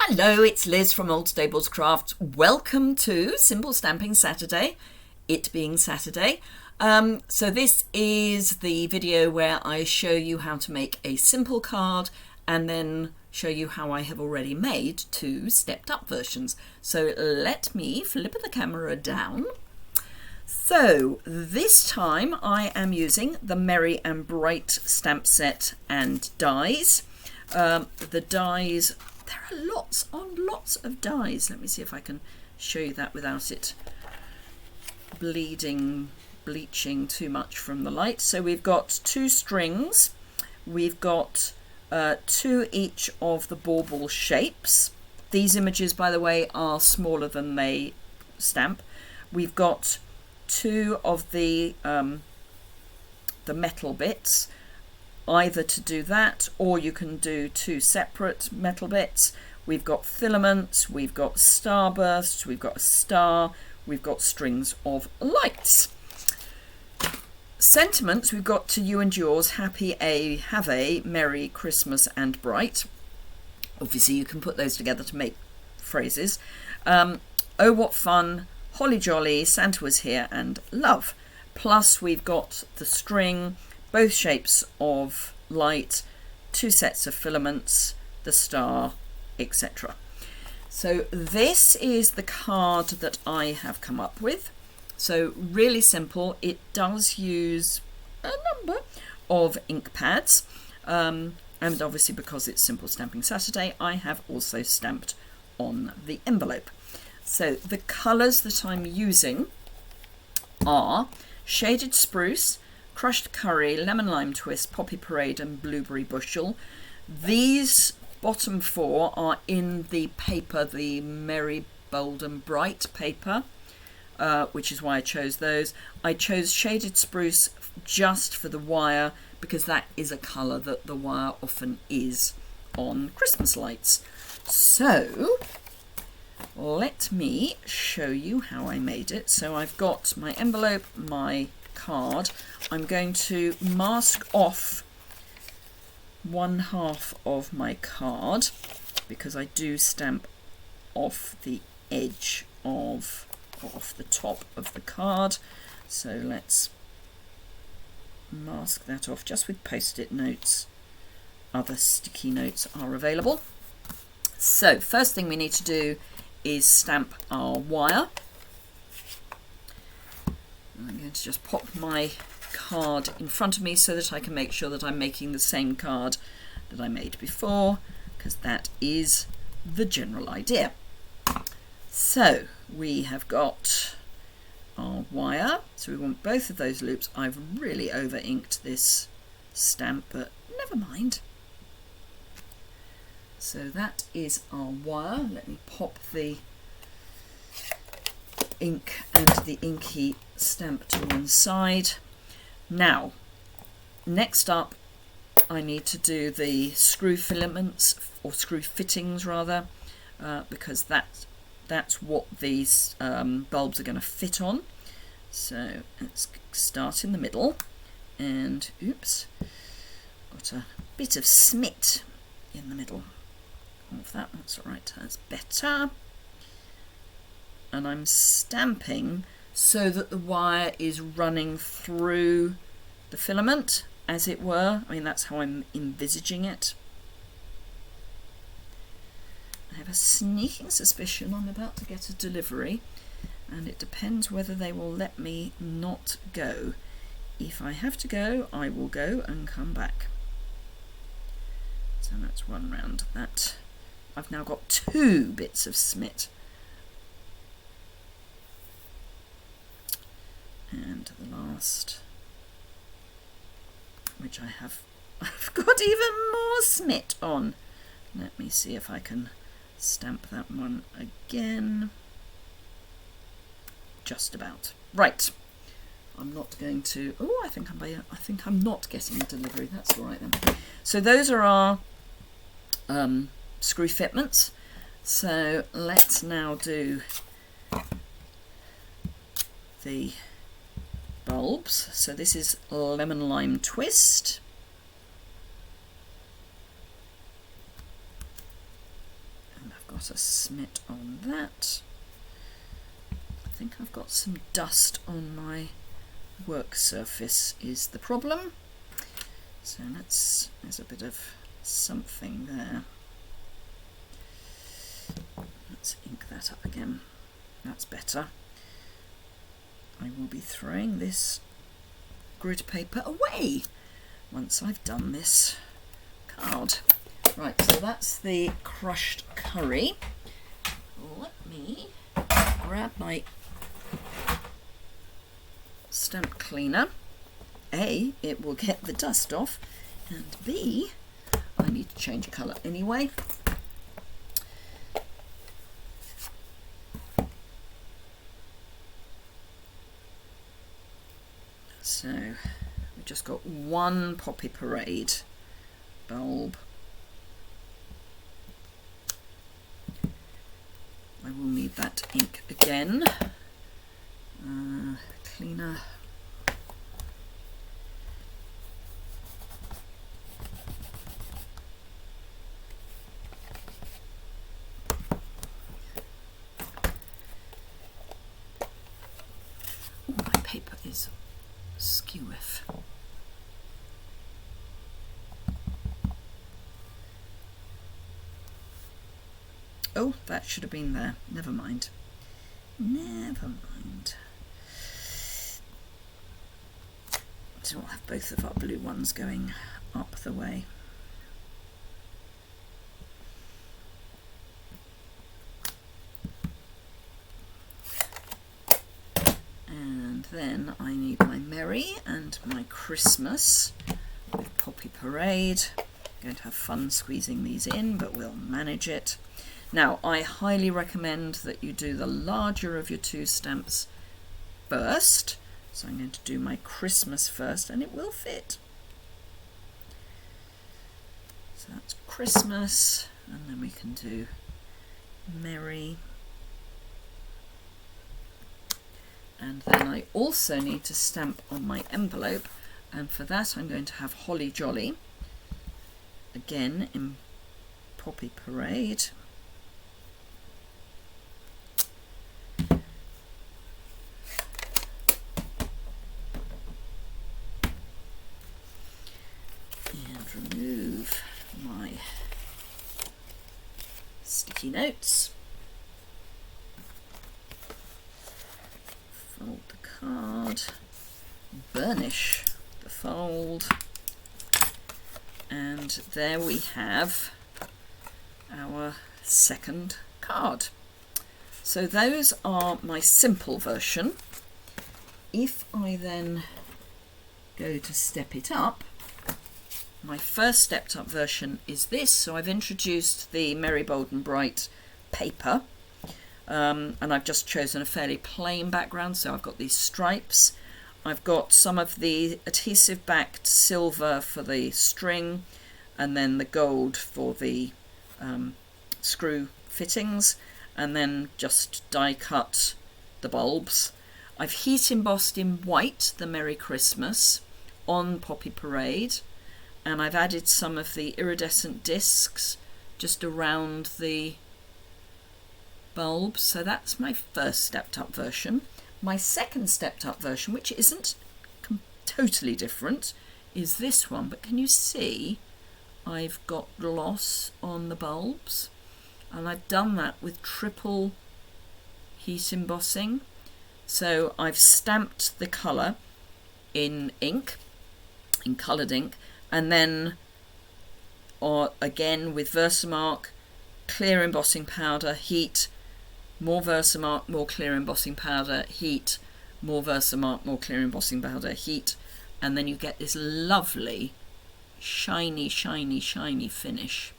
Hello, it's Liz from Old Stables Craft. Welcome to Simple Stamping Saturday, it being Saturday. So this is the video where I show you how to make a simple card and then show you how I have already made two stepped up versions. So let me flip the camera down. So this time I am using the Merry and Bright stamp set and dies. The dies, there are lots of dies. Let me see if I can show you that without it bleaching too much from the light. So we've got two strings, we've got two each of the bauble shapes. These images, by the way, are smaller than they stamp. We've got two of the metal bits, either to do that or you can do two separate metal bits. We've got filaments, we've got starbursts, we've got a star, we've got strings of lights. Sentiments, we've got to you and yours, have a Merry Christmas and Bright. Obviously you can put those together to make phrases. Oh what fun, holly jolly, Santa was here, and love. Plus we've got the string, both shapes of light, two sets of filaments, the star, etc. So this is the card that I have come up with. So really simple. It does use a number of ink pads, and obviously because it's Simple Stamping Saturday, I have also stamped on the envelope. So the colours that I'm using are Shaded Spruce, Crushed Curry, Lemon Lime Twist, Poppy Parade and Blueberry Bushel. These bottom four are in the paper, the Merry, Bold and Bright paper, which is why I chose those. I chose Shaded Spruce just for the wire because that is a colour that the wire often is on Christmas lights. So let me show you how I made it. So I've got my envelope, my card. I'm going to mask off one half of my card because I do stamp off the edge of, off the top of the card. So let's mask that off just with post-it notes. Other sticky notes are available. So first thing we need to do is stamp our wire. I'm going to just pop my card in front of me so that I can make sure that I'm making the same card that I made before, because that is the general idea. So we have got our wire, so we want both of those loops. I've really over inked this stamp, but never mind. So that is our wire. Let me pop the ink and the inky stamp to one side. Now, next up I need to do the screw filaments, or screw fittings rather, because that's what these bulbs are going to fit on. So let's start in the middle, and oops, got a bit of smit in the middle of that. That's all right, that's better. And I'm stamping so that the wire is running through the filament, as it were. I mean, that's how I'm envisaging it. I have a sneaking suspicion I'm about to get a delivery, and it depends whether they will let me not go. If I have to go, I will go and come back. So that's one round. That I've now got two bits of smit. And the last, which I've got even more smit on. Let me see if I can stamp that one again. Just about. Right. I'm not going to. Oh, I think I'm not getting a delivery. That's all right then. So those are our screw fitments. So let's now do the bulbs. So this is Lemon Lime Twist. And I've got got a smit on that. I think I've got some dust on my work surface is the problem. So there's a bit of something there. Let's ink that up again. That's better. I will be throwing this grid paper away once I've done this card. Right, so that's the crushed curry. Let me grab my stamp cleaner. A, it will get the dust off, and B, I need to change colour anyway. So we've just got one Poppy Parade bulb. I will need that ink again. Cleaner. Oh, my paper is skewiff. Oh, that should have been there. Never mind. Never mind. So we'll have both of our blue ones going up the way. And then I need my Merry and my Christmas with Poppy Parade. I'm going to have fun squeezing these in, but we'll manage it. Now, I highly recommend that you do the larger of your two stamps first. So I'm going to do my Christmas first, and it will fit. So that's Christmas, and then we can do Merry. And then I also need to stamp on my envelope, and for that I'm going to have Holly Jolly, again in Poppy Parade. Remove my sticky notes, fold the card, burnish the fold, and there we have our second card. So those are my simple version. If I then go to step it up, my first stepped up version is this. So I've introduced the Merry Bold and Bright paper, and I've just chosen a fairly plain background. So I've got these stripes. I've got some of the adhesive backed silver for the string, and then the gold for the screw fittings, and then just die cut the bulbs. I've heat embossed in white the Merry Christmas on Poppy Parade. And I've added some of the iridescent discs just around the bulbs. So that's my first stepped up version. My second stepped up version, which isn't totally different, is this one. But can you see I've got gloss on the bulbs? And I've done that with triple heat embossing. So I've stamped the colour in ink, in coloured ink, and then again with Versamark, clear embossing powder, heat, more Versamark, more clear embossing powder, heat, more Versamark, more clear embossing powder, heat, and then you get this lovely shiny, shiny, shiny finish.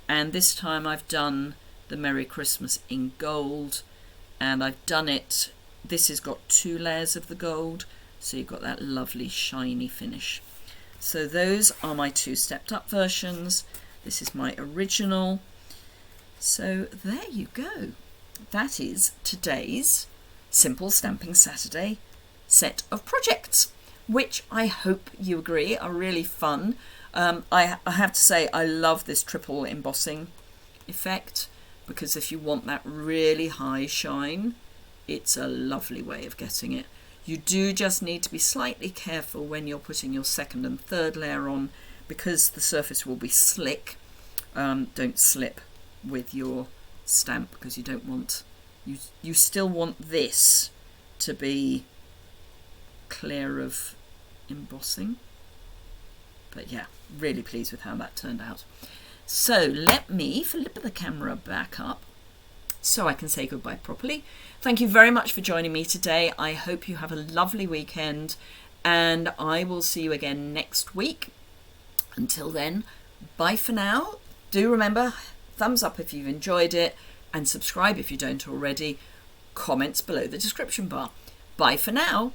And this time I've done the Merry Christmas in gold, and I've done it, this has got 2 layers of the gold, so you've got that lovely shiny finish. So those are my 2 stepped up versions. This is my original. So there you go. That is today's Simple Stamping Saturday set of projects, which I hope you agree are really fun. I have to say I love this triple embossing effect, because if you want that really high shine, it's a lovely way of getting it. You do just need to be slightly careful when you're putting your second and third layer on, because the surface will be slick. Don't slip with your stamp, because you don't want, you still want this to be clear of embossing. But yeah, really pleased with how that turned out. So let me flip the camera back up so I can say goodbye properly. Thank you very much for joining me today. I hope you have a lovely weekend, and I will see you again next week. Until then, bye for now. Do remember, thumbs up if you've enjoyed it, and subscribe if you don't already. Comments below the description bar. Bye for now.